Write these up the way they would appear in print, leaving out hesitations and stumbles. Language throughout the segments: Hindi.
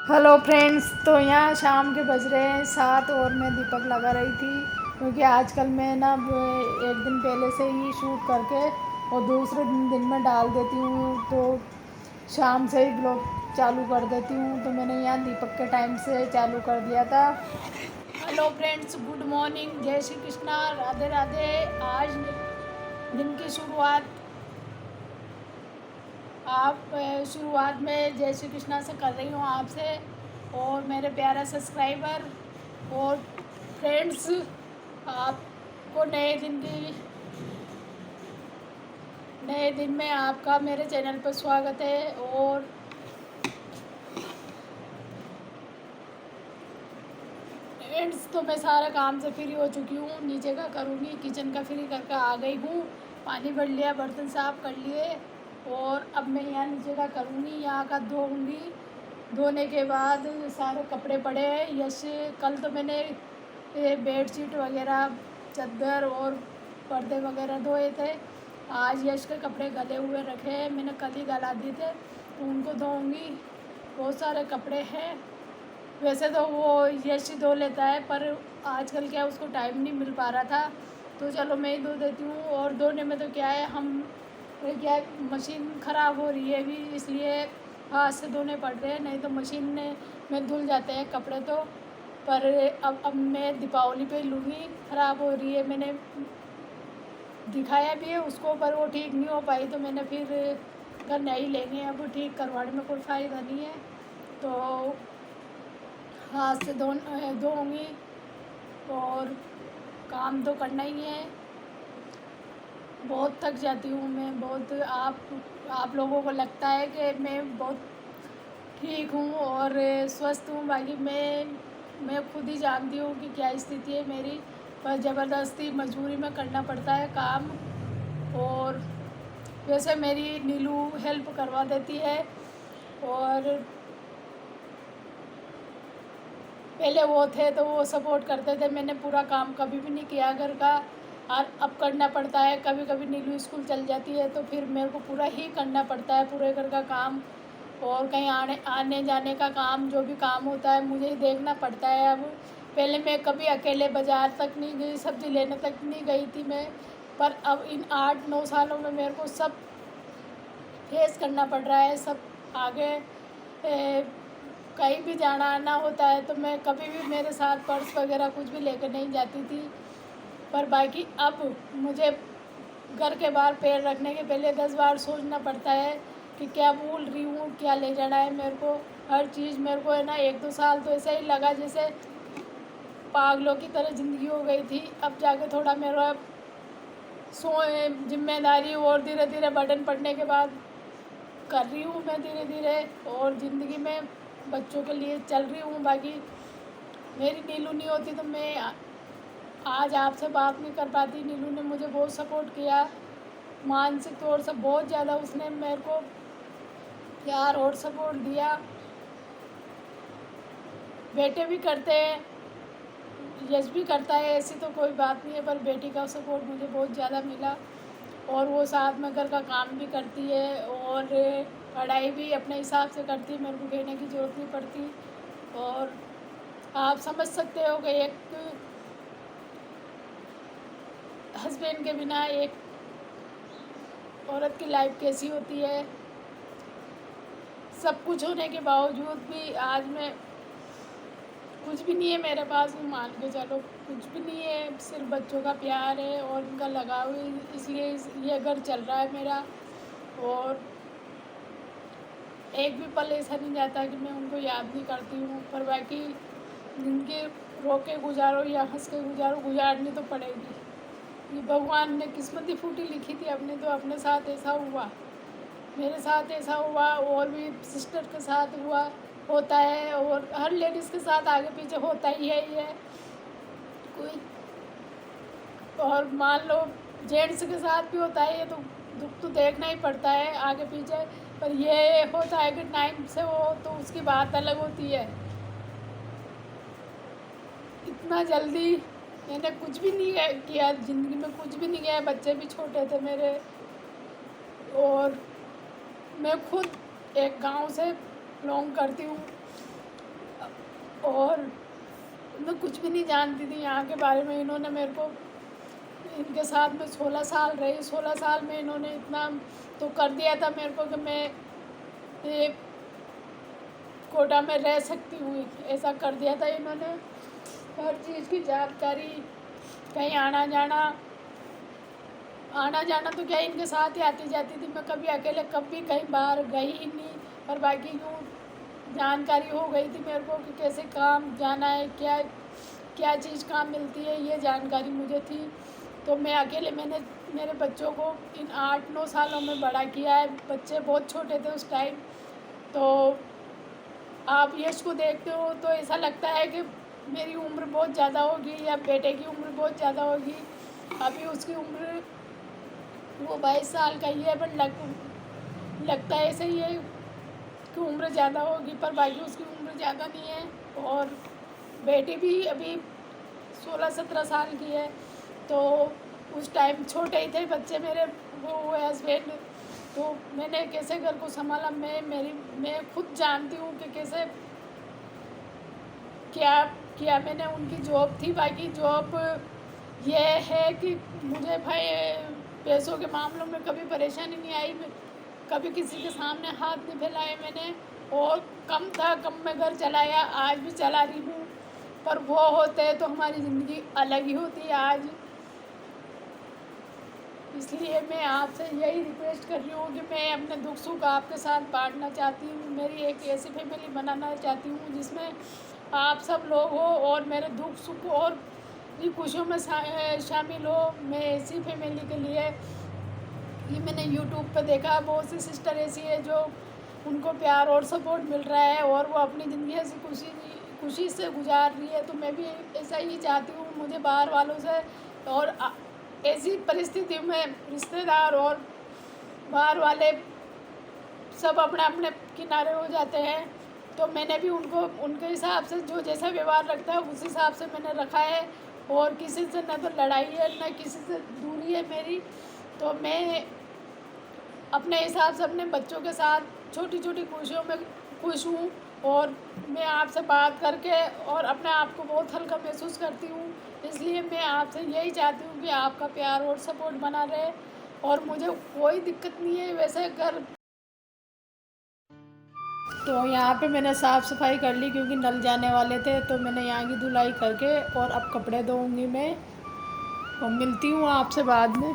Hello friends. तो यहाँ शाम के बज रहे हैं 7 और मैं दीपक लगा रही थी क्योंकि आजकल मैं ना एक दिन पहले से ही शूट करके और दूसरे दिन में डाल देती हूँ, तो शाम से ही ब्लॉग चालू कर देती हूँ। तो मैंने यहाँ दीपक के टाइम से चालू कर दिया था। हेलो फ्रेंड्स, गुड मॉर्निंग, जय श्री कृष्णा, राधे राधे। आज दिन की शुरुआत में जय श्री कृष्णा से कर रही हूँ आपसे और मेरे प्यारा सब्सक्राइबर और फ्रेंड्स। आपको नए दिन में आपका मेरे चैनल पर स्वागत है। और फ्रेंड्स, तो मैं सारा काम से फ्री हो चुकी हूँ, नीचे का करूँगी, किचन का फ्री करके आ गई हूँ। पानी भर लिया, बर्तन साफ़ कर लिए और अब मैं यहाँ नीचे का करूँगी, यहाँ का धोऊँगी। धोने के बाद सारे कपड़े पड़े हैं। यश, कल तो मैंने बेडशीट वगैरह, चादर और पर्दे वगैरह धोए थे। आज यश के कपड़े गले हुए रखे हैं, मैंने कल ही गला दिए थे, तो उनको धोऊँगी। बहुत सारे कपड़े हैं। वैसे तो वो यश ही धो लेता है, पर आजकल क्या उसको टाइम नहीं मिल पा रहा था, तो चलो मैं ही धो देती हूँ। और धोने में तो क्या है, मशीन ख़राब हो रही है अभी, इसलिए हाथ से धोने पड़ रहे हैं, नहीं तो मशीन में धुल जाते हैं कपड़े तो। पर अब मैं दीपावली पे लूँगी। ख़राब हो रही है, मैंने दिखाया भी है उसको, पर वो ठीक नहीं हो पाई, तो मैंने फिर घर नहीं लेंगे, अब ठीक करवाने में कोई फ़ायदा नहीं है, तो हाथ से धोऊँगी। और काम तो करना ही है। बहुत थक जाती हूँ मैं, बहुत। आप लोगों को लगता है कि मैं बहुत ठीक हूँ और स्वस्थ हूँ, बाकी मैं खुद ही जानती हूँ कि क्या स्थिति है मेरी, पर ज़बरदस्ती मजबूरी में करना पड़ता है काम। और वैसे मेरी नीलू हेल्प करवा देती है, और पहले वो थे तो वो सपोर्ट करते थे, मैंने पूरा काम कभी भी नहीं किया घर का, और अब करना पड़ता है। कभी कभी नीलू स्कूल चल जाती है तो फिर मेरे को पूरा ही करना पड़ता है, पूरे घर का काम और कहीं आने आने जाने का काम, जो भी काम होता है मुझे ही देखना पड़ता है अब। पहले मैं कभी अकेले बाज़ार तक नहीं गई, सब्ज़ी लेने तक नहीं गई थी मैं, पर अब इन 8-9 सालों में मेरे को सब फेस करना पड़ रहा है। सब आगे कहीं भी जाना आना होता है तो मैं कभी भी मेरे साथ पर्स वगैरह कुछ भी लेकर नहीं जाती थी, पर बाकी अब मुझे घर के बाहर पैर रखने के पहले 10 बार सोचना पड़ता है कि क्या भूल रही हूँ, क्या ले जाना है मेरे को। हर चीज़ मेरे को है ना, 1-2 साल तो ऐसा ही लगा जैसे पागलों की तरह ज़िंदगी हो गई थी। अब जाके थोड़ा मेरा जिम्मेदारी और धीरे धीरे बर्डन पड़ने के बाद कर रही हूँ मैं धीरे धीरे, और ज़िंदगी में बच्चों के लिए चल रही हूँ। बाकी मेरी नीलू नहीं होती तो मैं आज आपसे बात नहीं कर पाती। नीलू ने मुझे बहुत सपोर्ट किया, मानसिक तौर से बहुत ज़्यादा उसने मेरे को प्यार और सपोर्ट दिया। बेटे भी करते हैं, यश भी करता है, ऐसी तो कोई बात नहीं है, पर बेटी का सपोर्ट मुझे बहुत ज़्यादा मिला। और वो साथ में घर का काम भी करती है और पढ़ाई भी अपने हिसाब से करती है, मेरे को कहने की ज़रूरत नहीं पड़ती। और आप समझ सकते हो कि एक हस्बैंड के बिना एक औरत की लाइफ कैसी होती है। सब कुछ होने के बावजूद भी आज मैं कुछ भी नहीं है मेरे पास, मान के चलो कुछ भी नहीं है, सिर्फ बच्चों का प्यार है और उनका लगाव है, इसलिए ये घर चल रहा है मेरा। और एक भी पल ऐसा नहीं जाता कि मैं उनको याद नहीं करती हूँ, पर बाकी जिनके रो के गुजारो या हंस के गुजारो, गुजारनी तो पड़ेगी। ये भगवान ने किस्मत ही फूटी लिखी थी अपने, तो अपने साथ ऐसा हुआ, मेरे साथ ऐसा हुआ, और भी सिस्टर के साथ हुआ, होता है, और हर लेडीज़ के साथ आगे पीछे होता ही है ये कोई। और मान लो जेंट्स के साथ भी होता है ये, तो दुख तो देखना ही पड़ता है आगे पीछे, पर ये होता है कि टाइम से हो तो उसकी बात अलग होती है। इतना जल्दी मैंने कुछ भी नहीं किया ज़िंदगी में, कुछ भी नहीं किया, बच्चे भी छोटे थे मेरे। और मैं खुद एक गांव से बिलोंग करती हूँ, और मैं कुछ भी नहीं जानती थी यहाँ के बारे में। इन्होंने मेरे को, इनके साथ में 16 साल रही। 16 साल में इन्होंने इतना तो कर दिया था मेरे को कि मैं एक कोटा में रह सकती हूँ, ऐसा कर दिया था इन्होंने। हर चीज़ की जानकारी, कहीं आना जाना तो क्या इनके साथ ही आती जाती थी। मैं कभी अकेले कभी कहीं बाहर गई ही नहीं। पर बाकी यूँ जानकारी हो गई थी मेरे को कि कैसे काम जाना है, क्या क्या चीज़ काम मिलती है, ये जानकारी मुझे थी। तो मैं अकेले, मैंने मेरे बच्चों को इन 8-9 सालों में बड़ा किया है। बच्चे बहुत छोटे थे उस टाइम। तो आप यश को देखते हो तो ऐसा लगता है कि मेरी उम्र बहुत ज़्यादा होगी या बेटे की उम्र बहुत ज़्यादा होगी। अभी उसकी उम्र वो 22 साल का ही है, पर लगता है ऐसे ही है कि उम्र ज़्यादा होगी, पर बाकी उसकी उम्र ज़्यादा नहीं है। और बेटी भी अभी 16-17 साल की है। तो उस टाइम छोटे ही थे बच्चे मेरे, वो हस्बैंड। तो मैंने कैसे घर को संभाला, मैं खुद जानती हूँ कि कैसे क्या किया मैंने। उनकी जॉब थी, बाकी जॉब ये है कि मुझे भाई पैसों के मामलों में कभी परेशानी नहीं आई। कभी किसी के सामने हाथ नहीं फैलाए मैंने, और कम था कम में घर चलाया, आज भी चला रही हूँ। पर वो होते तो हमारी ज़िंदगी अलग ही होती है आज। इसलिए मैं आपसे यही रिक्वेस्ट कर रही हूँ कि मैं अपने दुख सुख आपके साथ बांटना चाहती हूँ। मेरी एक ऐसी फैमिली बनाना चाहती हूँ जिसमें आप सब लोग हो और मेरे दुख सुख और भी खुशियों में शामिल हो। मैं ऐसी फैमिली के लिए, ये मैंने यूट्यूब पे देखा, बहुत सी सिस्टर ऐसी है जो उनको प्यार और सपोर्ट मिल रहा है और वो अपनी ज़िंदगी ऐसी खुशी से गुजार रही है। तो मैं भी ऐसा ही चाहती हूँ। मुझे बाहर वालों से और ऐसी परिस्थिति में रिश्तेदार और बाहर वाले सब अपने अपने किनारे हो जाते हैं। तो मैंने भी उनको उनके हिसाब से जो जैसा व्यवहार रखता है उस हिसाब से मैंने रखा है। और किसी से न तो लड़ाई है न किसी से दूरी है मेरी। तो मैं अपने हिसाब से अपने बच्चों के साथ छोटी छोटी खुशियों में खुश हूँ। और मैं आपसे बात करके और अपने आप को बहुत हल्का महसूस करती हूँ। इसलिए मैं आपसे यही चाहती हूँ कि आपका प्यार और सपोर्ट बना रहे। और मुझे कोई दिक्कत नहीं है वैसे घर। तो यहाँ पे मैंने साफ़ सफाई कर ली क्योंकि नल जाने वाले थे। तो मैंने यहाँ की धुलाई करके और अब कपड़े धोऊंगी मैं, और मिलती हूँ आपसे बाद में।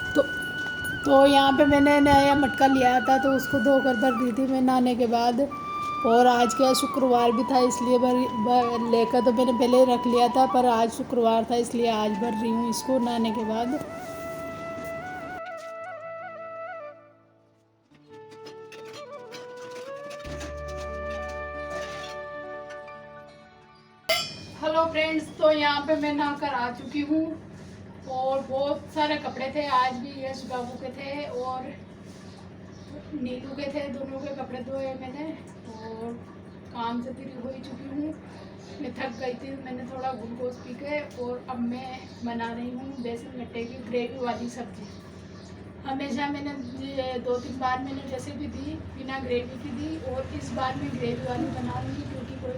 तो तो यहाँ पे मैंने नया मटका लिया था तो उसको धोकर भर दी थी मैं नहाने के बाद। और आज क्या शुक्रवार भी था इसलिए लेकर तो मैंने पहले रख लिया था, पर आज शुक्रवार था इसलिए आज भर रही हूँ इसको नहाने के बाद। हेलो फ्रेंड्स, तो यहाँ पे मैं नहाकर आ चुकी हूँ। और बहुत सारे कपड़े थे, आज भी यश बाबू के थे और नीलू के थे, दोनों के कपड़े धोए मैंने। और काम से फ्री हो ही चुकी हूँ। मैं थक गई थी, मैंने थोड़ा ग्लूकोज पी के। और अब मैं बना रही हूँ बेसन गट्टे की ग्रेवी वाली सब्ज़ी। हमेशा मैंने 2-3 बार मैंने रेसिपी दी बिना ग्रेवी की दी, और इस बार मैं ग्रेवी वाली बनाऊँगी क्योंकि कोई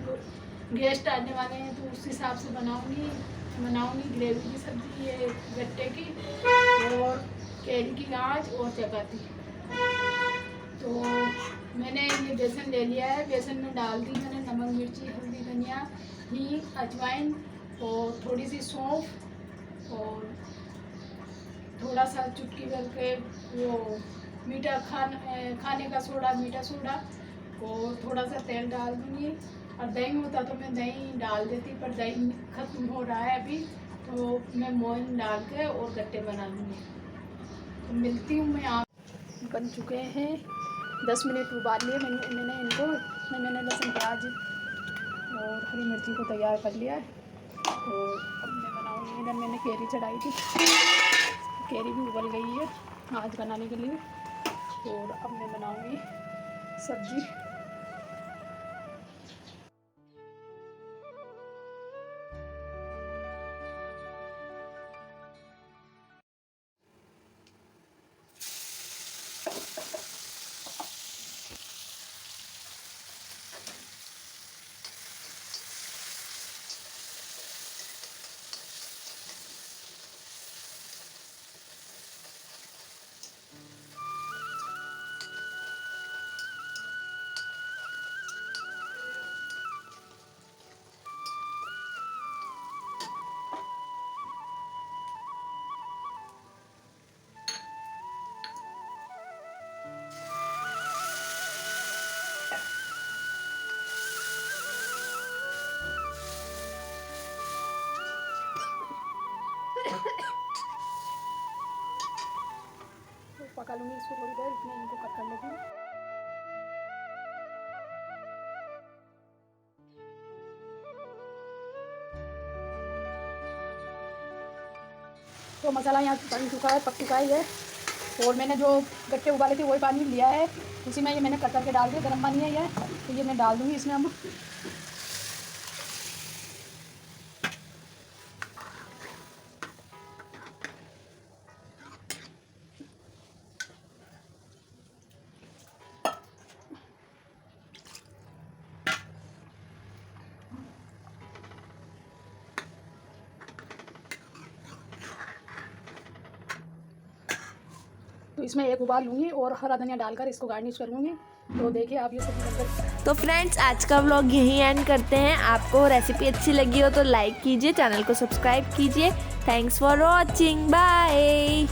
गेस्ट आने वाले हैं तो उस हिसाब से बनाऊँगी ग्रेवी की सब्ज़ी, ये गट्टे की और केरी की गाज और चपाती। तो मैंने ये बेसन ले लिया है, बेसन में डाल दी मैंने नमक मिर्ची हल्दी धनिया हींग अजवाइन और थोड़ी सी सौंफ और थोड़ा सा चुटकी भर के वो मीठा खाने का सोडा, मीठा सोडा और थोड़ा सा तेल डाल दूँगी। और दही होता तो मैं दही डाल देती, पर दही ख़त्म हो रहा है अभी, तो मैं मोइन डाल के और गट्टे बना लूँगी। तो मिलती हूँ मैं आप। बन चुके हैं, 10 मिनट उबाल लिए मैंने इनको। मैंने लहसुन प्याज और हरी मिर्ची को तैयार कर लिया है। और अब मैं बनाऊँगी। इधर मैंने केरी चढ़ाई थी, केरी भी उबल गई है आज बनाने के लिए। और अब मैं बनाऊँगी सब्ज़ी। तो पका लूँगी इसको थोड़ी देर, इसमें इनको कट कर लेती हूँ। तो मसाला यहाँ बन चुका है, पक चुका है। और मैंने जो गट्टे उबाले थे वही पानी लिया है, उसी में ये मैंने कतर के डाल दिया। गर्म पानी है ये, तो ये मैं डाल दूँगी इसमें अब। तो इसमें एक उबाल लूँगी और हरा धनिया डालकर इसको गार्निश करूँगी। तो देखिए आप ये सब्ज़ी बनकर। तो फ्रेंड्स आज का व्लॉग यहीं एंड करते हैं। आपको रेसिपी अच्छी लगी हो तो लाइक कीजिए, चैनल को सब्सक्राइब कीजिए। Thanks for watching, bye.